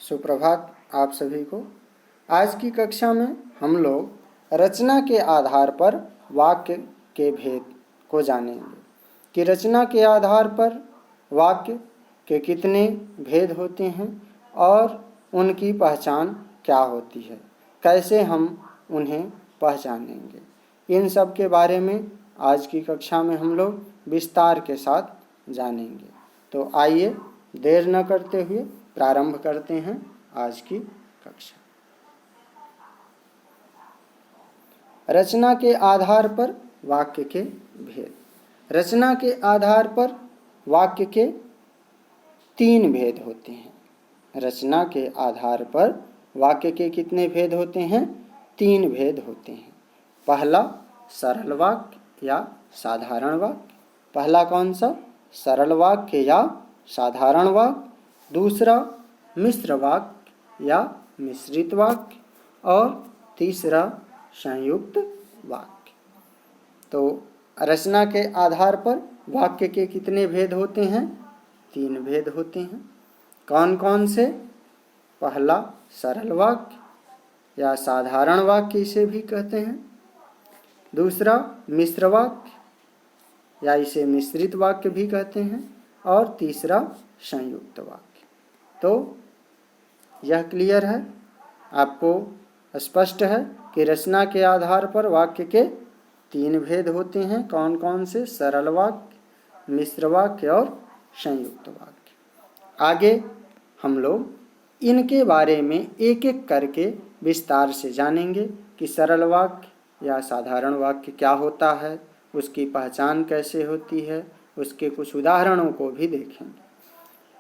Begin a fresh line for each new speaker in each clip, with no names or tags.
सुप्रभात आप सभी को। आज की कक्षा में हम लोग रचना के आधार पर वाक्य के भेद को जानेंगे कि रचना के आधार पर वाक्य के कितने भेद होते हैं और उनकी पहचान क्या होती है, कैसे हम उन्हें पहचानेंगे। इन सब के बारे में आज की कक्षा में हम लोग विस्तार के साथ जानेंगे। तो आइए देर न करते हुए प्रारंभ करते हैं आज की कक्षा। रचना के आधार पर वाक्य के भेद। रचना के आधार पर वाक्य के 3 भेद होते हैं। रचना के आधार पर वाक्य के कितने भेद होते हैं? 3 भेद होते हैं। पहला सरल वाक्य या साधारण वाक्य। पहला कौन सा? सरल वाक्य या साधारण वाक्य। दूसरा मिश्र वाक्य या मिश्रित वाक्य और तीसरा संयुक्त वाक्य। तो रचना के आधार पर वाक्य के कितने भेद होते हैं? 3 भेद होते हैं। कौन कौन से? पहला सरल वाक्य या साधारण वाक्य इसे भी कहते हैं। दूसरा मिश्र वाक्य या इसे मिश्रित वाक्य भी कहते हैं और तीसरा संयुक्त वाक्य। तो यह क्लियर है, आपको स्पष्ट है कि रचना के आधार पर वाक्य के 3 भेद होते हैं। कौन कौन से? सरल वाक्य, मिश्र वाक्य और संयुक्त वाक्य। आगे हम लोग इनके बारे में एक एक करके विस्तार से जानेंगे कि सरल वाक्य या साधारण वाक्य क्या होता है, उसकी पहचान कैसे होती है, उसके कुछ उदाहरणों को भी देखेंगे।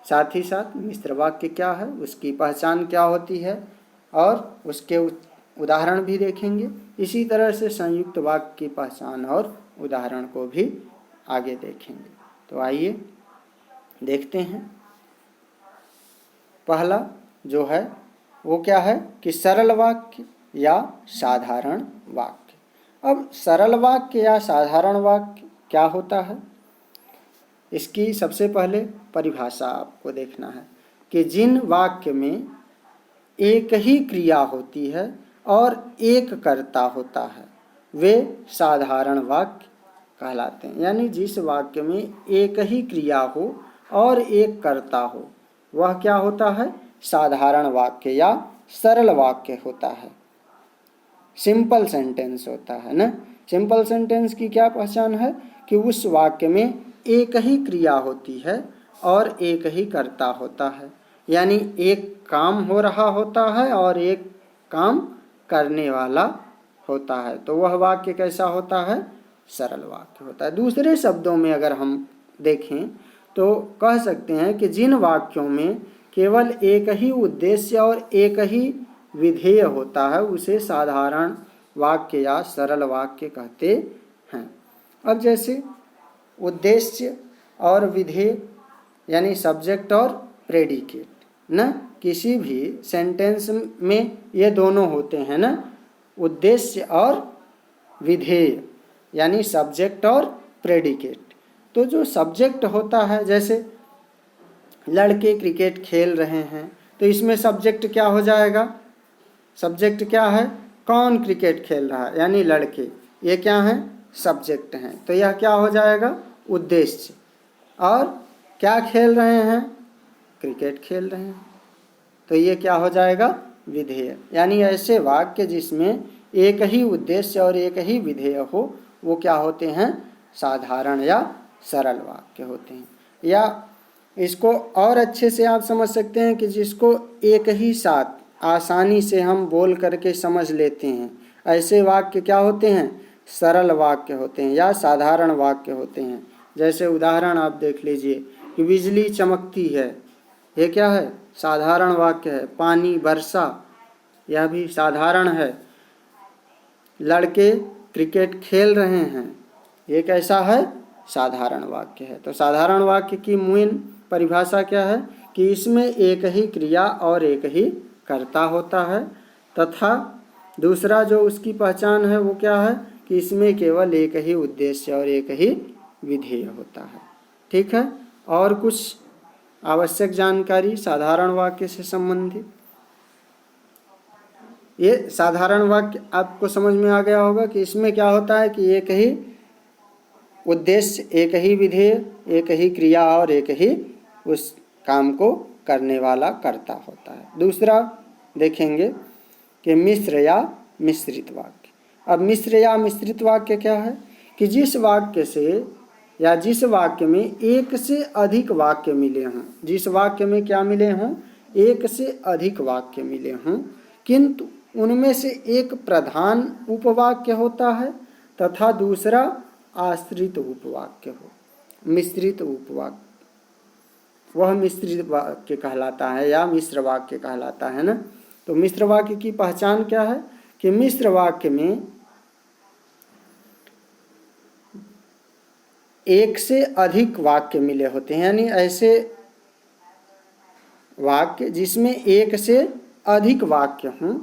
साथ ही साथ मिश्र वाक्य क्या है, उसकी पहचान क्या होती है और उसके उदाहरण भी देखेंगे। इसी तरह से संयुक्त वाक्य की पहचान और उदाहरण को भी आगे देखेंगे। तो आइए देखते हैं। पहला जो है वो क्या है कि सरल वाक्य या साधारण वाक्य। अब सरल वाक्य या साधारण वाक्य क्या होता है, इसकी सबसे पहले परिभाषा आपको देखना है कि जिन वाक्य में एक ही क्रिया होती है और एक कर्ता होता है वे साधारण वाक्य कहलाते हैं। यानी जिस वाक्य में एक ही क्रिया हो और एक कर्ता हो वह क्या होता है? साधारण वाक्य या सरल वाक्य होता है। सिंपल सेंटेंस होता है ना। सिंपल सेंटेंस की क्या पहचान है कि उस वाक्य में एक ही क्रिया होती है और एक ही कर्ता होता है। यानी एक काम हो रहा होता है और एक काम करने वाला होता है। तो वह वाक्य कैसा होता है? सरल वाक्य होता है। दूसरे शब्दों में अगर हम देखें तो कह सकते हैं कि जिन वाक्यों में केवल एक ही उद्देश्य और एक ही विधेय होता है उसे साधारण वाक्य या सरल वाक्य कहते हैं। अब जैसे उद्देश्य और विधेय यानी सब्जेक्ट और प्रेडिकेट न, किसी भी सेंटेंस में ये दोनों होते हैं ना, उद्देश्य और विधेय यानी सब्जेक्ट और प्रेडिकेट। तो जो सब्जेक्ट होता है, जैसे लड़के क्रिकेट खेल रहे हैं तो इसमें सब्जेक्ट क्या हो जाएगा? सब्जेक्ट क्या है? कौन क्रिकेट खेल रहा है, यानी लड़के, ये क्या है? सब्जेक्ट हैं। तो यह क्या हो जाएगा? उद्देश्य। और क्या खेल रहे हैं? क्रिकेट खेल रहे हैं, तो ये क्या हो जाएगा? विधेय। यानी ऐसे वाक्य जिसमें एक ही उद्देश्य और एक ही विधेय हो वो क्या होते हैं? साधारण या सरल वाक्य होते हैं। या इसको और अच्छे से आप समझ सकते हैं कि जिसको एक ही साथ आसानी से हम बोल करके समझ लेते हैं, ऐसे वाक्य क्या होते हैं? सरल वाक्य होते हैं या साधारण वाक्य होते हैं। जैसे उदाहरण आप देख लीजिए कि बिजली चमकती है, ये क्या है? साधारण वाक्य है। पानी वर्षा, यह भी साधारण है। लड़के क्रिकेट खेल रहे हैं, ये कैसा है? साधारण वाक्य है। तो साधारण वाक्य की मूल परिभाषा क्या है कि इसमें एक ही क्रिया और एक ही कर्ता होता है, तथा दूसरा जो उसकी पहचान है वो क्या है कि इसमें केवल एक ही उद्देश्य और एक ही विधेय होता है। ठीक है। और कुछ आवश्यक जानकारी साधारण वाक्य से संबंधित। ये साधारण वाक्य आपको समझ में आ गया होगा कि इसमें क्या होता है कि एक ही उद्देश्य, एक ही विधेय, एक ही क्रिया और एक ही उस काम को करने वाला कर्ता होता है। दूसरा देखेंगे कि मिश्र या मिश्रित वाक्य। अब मिश्र या मिश्रित वाक्य क्या है कि जिस वाक्य से या जिस वाक्य में एक से अधिक वाक्य मिले हों, जिस वाक्य में क्या मिले हों, एक से अधिक वाक्य मिले हों, किंतु उनमें से एक प्रधान उपवाक्य होता है तथा दूसरा आश्रित उपवाक्य हो, मिश्रित उपवाक्य, वह मिश्रित वाक्य कहलाता है या मिश्र वाक्य कहलाता है ना। तो मिश्र वाक्य की पहचान क्या है कि मिश्र वाक्य में एक से अधिक वाक्य मिले होते हैं, यानी ऐसे वाक्य जिसमें एक से अधिक वाक्य हों,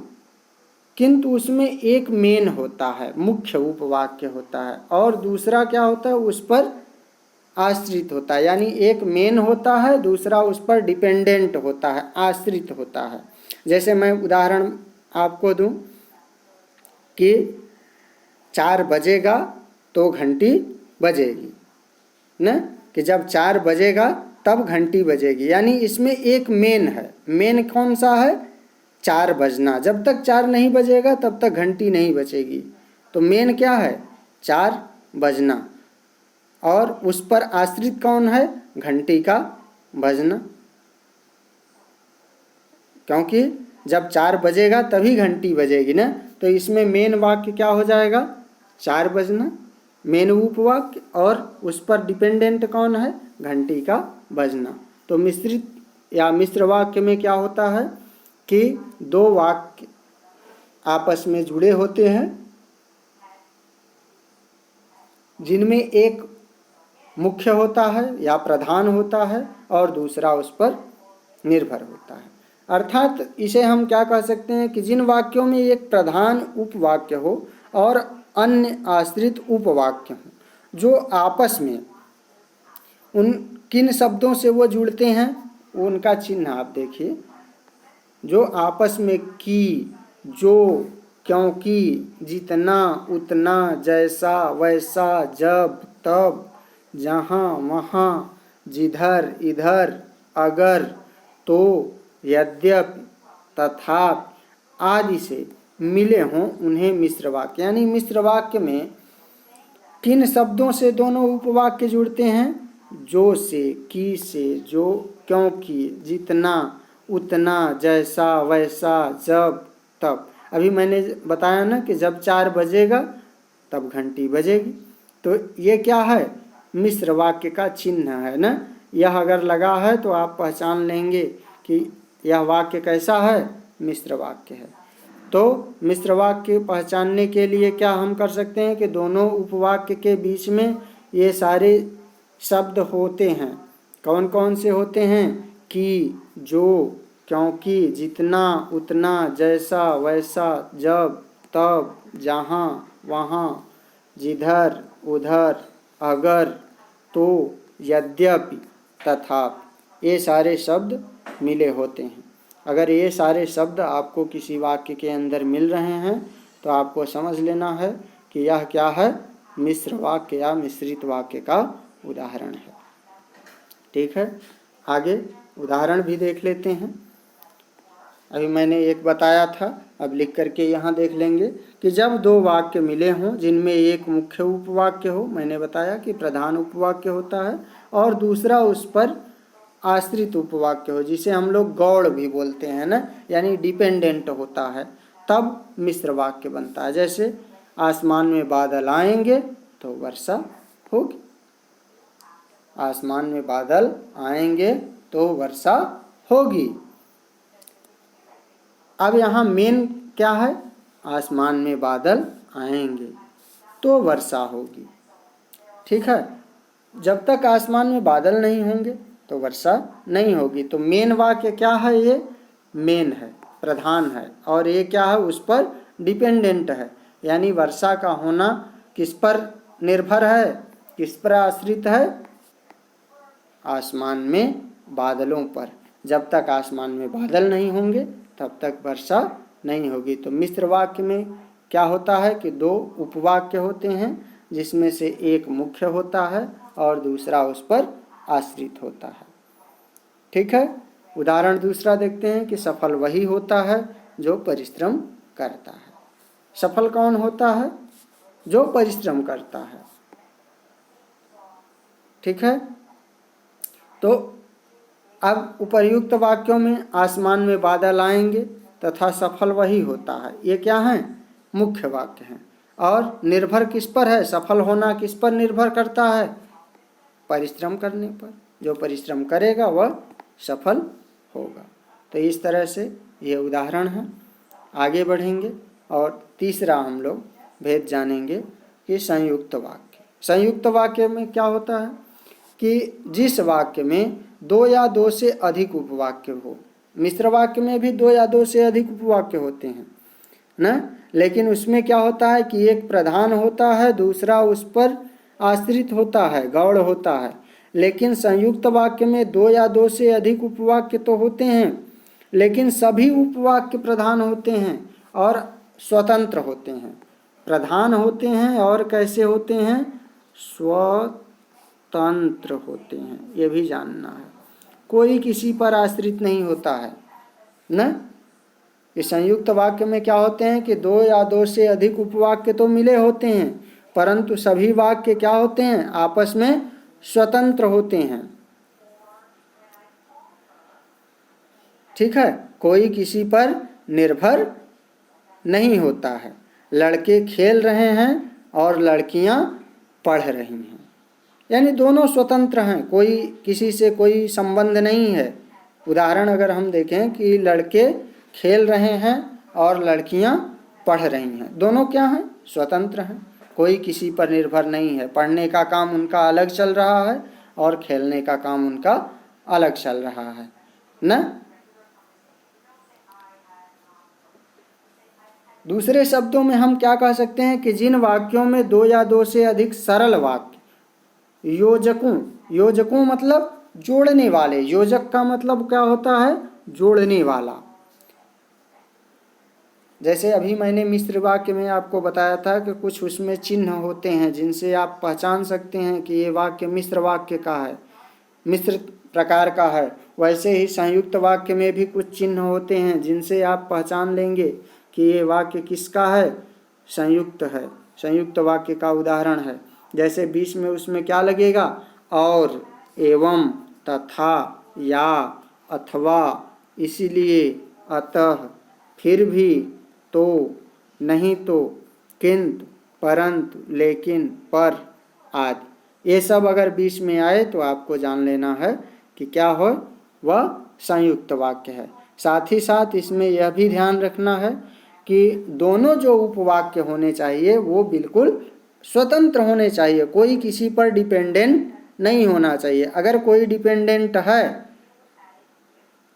किंतु उसमें एक मेन होता है, मुख्य उपवाक्य होता है, और दूसरा क्या होता है, उस पर आश्रित होता है। यानी एक मेन होता है, दूसरा उस पर डिपेंडेंट होता है, आश्रित होता है। जैसे मैं उदाहरण आपको दूं कि 4 बजेगा तो घंटी बजेगी न, कि जब 4 बजेगा तब घंटी बजेगी, यानी इसमें एक मेन है। मेन कौन सा है? 4 बजना। जब तक 4 नहीं बजेगा तब तक घंटी नहीं बजेगी। तो मेन क्या है? 4 बजना। और उस पर आश्रित कौन है? घंटी का बजना, क्योंकि जब 4 बजेगा तभी घंटी बजेगी ना। तो इसमें मेन वाक्य क्या हो जाएगा? 4 बजना, मेन उपवाक्य, और उस पर डिपेंडेंट कौन है? घंटी का बजना। तो मिश्रित या मिश्र वाक्य में क्या होता है कि 2 वाक्य आपस में जुड़े होते हैं, जिनमें एक मुख्य होता है या प्रधान होता है और दूसरा उस पर निर्भर होता है। अर्थात इसे हम क्या कह सकते हैं कि जिन वाक्यों में एक प्रधान उपवाक्य हो और अन्य आश्रित उपवाक्य हो, जो आपस में उन किन शब्दों से वो जुड़ते हैं, उनका चिन्ह आप देखिए। जो आपस में की, जो, क्योंकि, जितना, उतना, जैसा, वैसा, जब, तब, जहाँ, वहाँ, जिधर, इधर, अगर, तो, यद्यपि, तथापि आदि से मिले हों, उन्हें मिश्र वाक्य। यानी मिश्र वाक्य में किन शब्दों से दोनों उपवाक्य जुड़ते हैं? जो से, की से, जो, क्योंकि, जितना, उतना, जैसा, वैसा, जब, तब। अभी मैंने बताया ना कि जब 4 बजेगा तब घंटी बजेगी। तो ये क्या है? मिश्र वाक्य का चिन्ह है ना। यह अगर लगा है तो आप पहचान लेंगे कि यह वाक्य कैसा है? मिश्र वाक्य है। तो मिश्र वाक्य पहचानने के लिए क्या हम कर सकते हैं कि दोनों उपवाक्य के बीच में ये सारे शब्द होते हैं। कौन कौन से होते हैं? कि, जो, क्योंकि, जितना, उतना, जैसा, वैसा, जब, तब, जहाँ, वहाँ, जिधर, उधर, अगर, तो, यद्यपि, तथापि। ये सारे शब्द मिले होते हैं। अगर ये सारे शब्द आपको किसी वाक्य के अंदर मिल रहे हैं तो आपको समझ लेना है कि यह क्या है? मिश्र वाक्य या मिश्रित वाक्य का उदाहरण है। ठीक है, आगे उदाहरण भी देख लेते हैं। अभी मैंने एक बताया था, अब लिख करके यहाँ देख लेंगे कि जब 2 वाक्य मिले हों जिनमें एक मुख्य उपवाक्य हो, मैंने बताया कि प्रधान उपवाक्य होता है, और दूसरा उस पर आश्रित उपवाक्य हो, जिसे हम लोग गौड़ भी बोलते हैं ना, यानी डिपेंडेंट होता है, तब मिश्र वाक्य बनता है। जैसे आसमान में बादल आएंगे तो वर्षा होगी, आसमान में बादल आएंगे तो वर्षा होगी। अब यहाँ मेन क्या है? आसमान में बादल आएंगे तो वर्षा होगी। ठीक है, जब तक आसमान में बादल नहीं होंगे तो वर्षा नहीं होगी। तो मेन वाक्य क्या है? ये मेन है, प्रधान है, और ये क्या है? उस पर डिपेंडेंट है। यानी वर्षा का होना किस पर निर्भर है? किस पर आश्रित है? आसमान में बादलों पर। जब तक आसमान में बादल नहीं होंगे तब तक वर्षा नहीं होगी। तो मिश्र वाक्य में क्या होता है कि दो उपवाक्य होते हैं, जिसमें से एक मुख्य होता है और दूसरा उस पर आश्रित होता है। ठीक है। उदाहरण दूसरा देखते हैं कि सफल वही होता है जो परिश्रम करता है। सफल कौन होता है? जो परिश्रम करता है। ठीक है। तो अब उपर्युक्त वाक्यों में आसमान में बादल आएंगे तथा सफल वही होता है, ये क्या है? मुख्य वाक्य हैं। और निर्भर किस पर है? सफल होना किस पर निर्भर करता है? परिश्रम करने पर। जो परिश्रम करेगा वह सफल होगा। तो इस तरह से ये उदाहरण है। आगे बढ़ेंगे और तीसरा हम लोग भेद जानेंगे कि संयुक्त वाक्य। संयुक्त वाक्य में क्या होता है कि जिस वाक्य में दो या दो से अधिक उपवाक्य हो। मिश्र वाक्य में भी दो या दो से अधिक उपवाक्य होते हैं ना, लेकिन उसमें क्या होता है कि एक प्रधान होता है, दूसरा उस पर आश्रित होता है, गौड़ होता है। लेकिन संयुक्त वाक्य में दो या दो से अधिक उपवाक्य तो होते हैं, लेकिन सभी उपवाक्य प्रधान होते हैं और स्वतंत्र होते हैं। प्रधान होते हैं और कैसे होते हैं? स्वतंत्र होते हैं, ये भी जानना है। कोई किसी पर आश्रित नहीं होता है ना। इस संयुक्त वाक्य में क्या होते हैं कि दो या दो से अधिक उपवाक्य तो मिले होते हैं, परंतु सभी वाक्य क्या होते हैं? आपस में स्वतंत्र होते हैं। ठीक है। कोई किसी पर निर्भर नहीं होता है। लड़के खेल रहे हैं और लड़कियां पढ़ रही हैं, यानी दोनों स्वतंत्र हैं, कोई किसी से कोई संबंध नहीं है। उदाहरण अगर हम देखें कि लड़के खेल रहे हैं और लड़कियां पढ़ रही हैं, दोनों क्या हैं? स्वतंत्र हैं, कोई किसी पर निर्भर नहीं है। पढ़ने का काम उनका अलग चल रहा है और खेलने का काम उनका अलग चल रहा है ना। दूसरे शब्दों में हम क्या कह सकते हैं कि जिन वाक्यों में दो या दो से अधिक सरल वाक्य योजकों मतलब जोड़ने वाले। योजक का मतलब क्या होता है? जोड़ने वाला। जैसे अभी मैंने मिश्र वाक्य में आपको बताया था कि कुछ उसमें चिन्ह होते हैं जिनसे आप पहचान सकते हैं कि ये वाक्य मिश्र वाक्य का है, मिश्र प्रकार का है। वैसे ही संयुक्त वाक्य में भी कुछ चिन्ह होते हैं जिनसे आप पहचान लेंगे कि ये वाक्य किसका है? संयुक्त है, संयुक्त वाक्य का उदाहरण है। जैसे बीच में उसमें क्या लगेगा? और, एवं, तथा, या, अथवा, इसीलिए, अतः, फिर भी, तो, नहीं तो, किंतु, परंतु, लेकिन, पर आदि। ये सब अगर बीच में आए तो आपको जान लेना है कि क्या हो? वह संयुक्त वाक्य है। साथ ही साथ इसमें यह भी ध्यान रखना है कि दोनों जो उपवाक्य होने चाहिए वो बिल्कुल स्वतंत्र होने चाहिए, कोई किसी पर डिपेंडेंट नहीं होना चाहिए। अगर कोई डिपेंडेंट है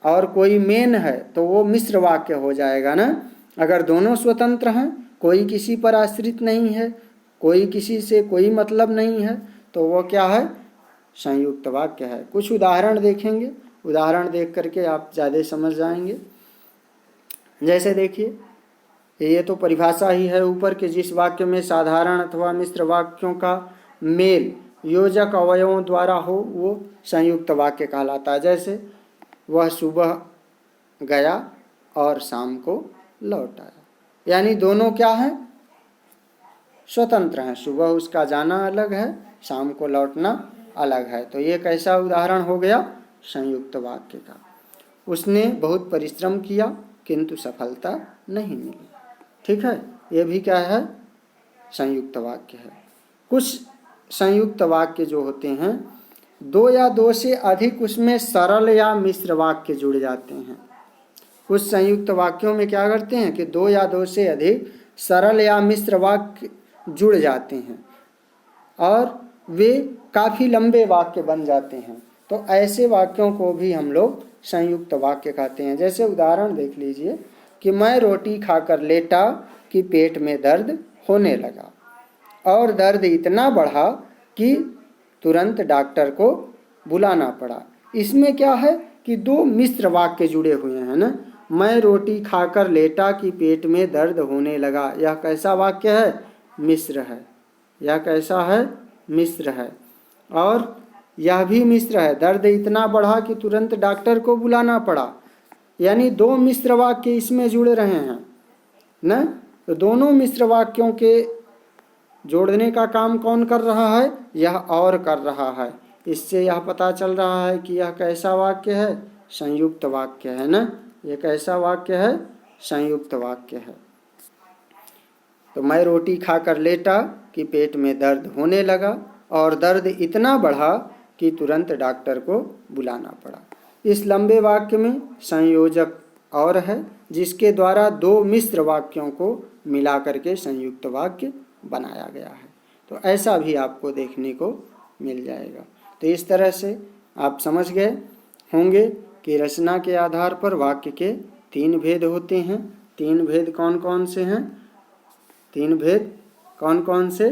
और कोई मेन है तो वो मिश्र वाक्य हो जाएगा ना। अगर दोनों स्वतंत्र हैं, कोई किसी पर आश्रित नहीं है, कोई किसी से कोई मतलब नहीं है, तो वो क्या है? संयुक्त वाक्य है। कुछ उदाहरण देखेंगे, उदाहरण देख करके आप ज़्यादा समझ जाएंगे। जैसे देखिए, ये तो परिभाषा ही है ऊपर के, जिस वाक्य में साधारण अथवा मिश्र वाक्यों का मेल योजक अवयवों द्वारा हो वो संयुक्त वाक्य कहलाता है। जैसे वह सुबह गया और शाम को लौट आया, यानी दोनों क्या हैं? स्वतंत्र हैं। सुबह उसका जाना अलग है, शाम को लौटना अलग है। तो ये कैसा उदाहरण हो गया? संयुक्त वाक्य का। उसने बहुत परिश्रम किया किंतु सफलता नहीं मिली। ठीक है, ये भी क्या है? संयुक्त वाक्य है। कुछ संयुक्त वाक्य जो होते हैं दो या दो से अधिक, उसमें सरल या मिश्र वाक्य जुड़ जाते हैं। कुछ संयुक्त वाक्यों में क्या करते हैं कि दो या दो से अधिक सरल या मिश्र वाक्य जुड़ जाते हैं और वे काफ़ी लंबे वाक्य बन जाते हैं। तो ऐसे वाक्यों को भी हम लोग संयुक्त वाक्य कहते हैं। जैसे उदाहरण देख लीजिए कि मैं रोटी खाकर लेटा कि पेट में दर्द होने लगा और दर्द इतना बढ़ा कि तुरंत डॉक्टर को बुलाना पड़ा। इसमें क्या है कि दो मिश्र वाक्य जुड़े हुए हैं ना। मैं रोटी खाकर लेटा कि पेट में दर्द होने लगा। यह कैसा वाक्य है? मिश्र है। यह कैसा है? मिश्र है। और यह भी मिश्र है। दर्द इतना बढ़ा कि तुरंत डॉक्टर को बुलाना पड़ा। यानी दो मिश्र वाक्य इसमें जुड़ रहे हैं न। तो दोनों मिश्र वाक्यों के जोड़ने का काम कौन कर रहा है? यह और कर रहा है। इससे यह पता चल रहा है कि यह कैसा वाक्य है? संयुक्त वाक्य है न। यह कैसा वाक्य है? संयुक्त वाक्य है। तो मैं रोटी खाकर लेटा कि पेट में दर्द होने लगा, और दर्द इतना बढ़ा कि तुरंत डॉक्टर को बुलाना पड़ा। इस लंबे वाक्य में संयोजक और है, जिसके द्वारा दो मिश्र वाक्यों को मिला करके संयुक्त वाक्य बनाया गया है। तो ऐसा भी आपको देखने को मिल जाएगा। तो इस तरह से आप समझ गए होंगे कि रचना के आधार पर वाक्य के तीन भेद होते हैं। तीन भेद कौन कौन से हैं? तीन भेद कौन कौन से?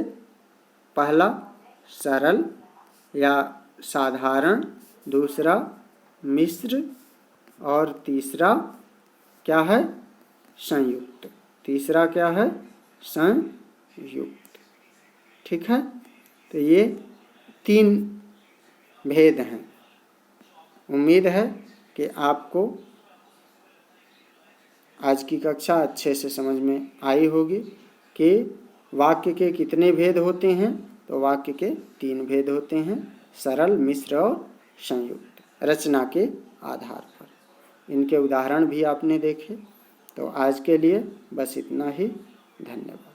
पहला सरल या साधारण, दूसरा मिश्र, और तीसरा क्या है? संयुक्त। तीसरा क्या है? संयुक्त। ठीक है। तो ये तीन भेद हैं। उम्मीद है कि आपको आज की कक्षा अच्छे से समझ में आई होगी कि वाक्य के कितने भेद होते हैं। तो वाक्य के तीन भेद होते हैं, सरल, मिश्र और संयुक्त, रचना के आधार पर। इनके उदाहरण भी आपने देखे। तो आज के लिए बस इतना ही। धन्यवाद।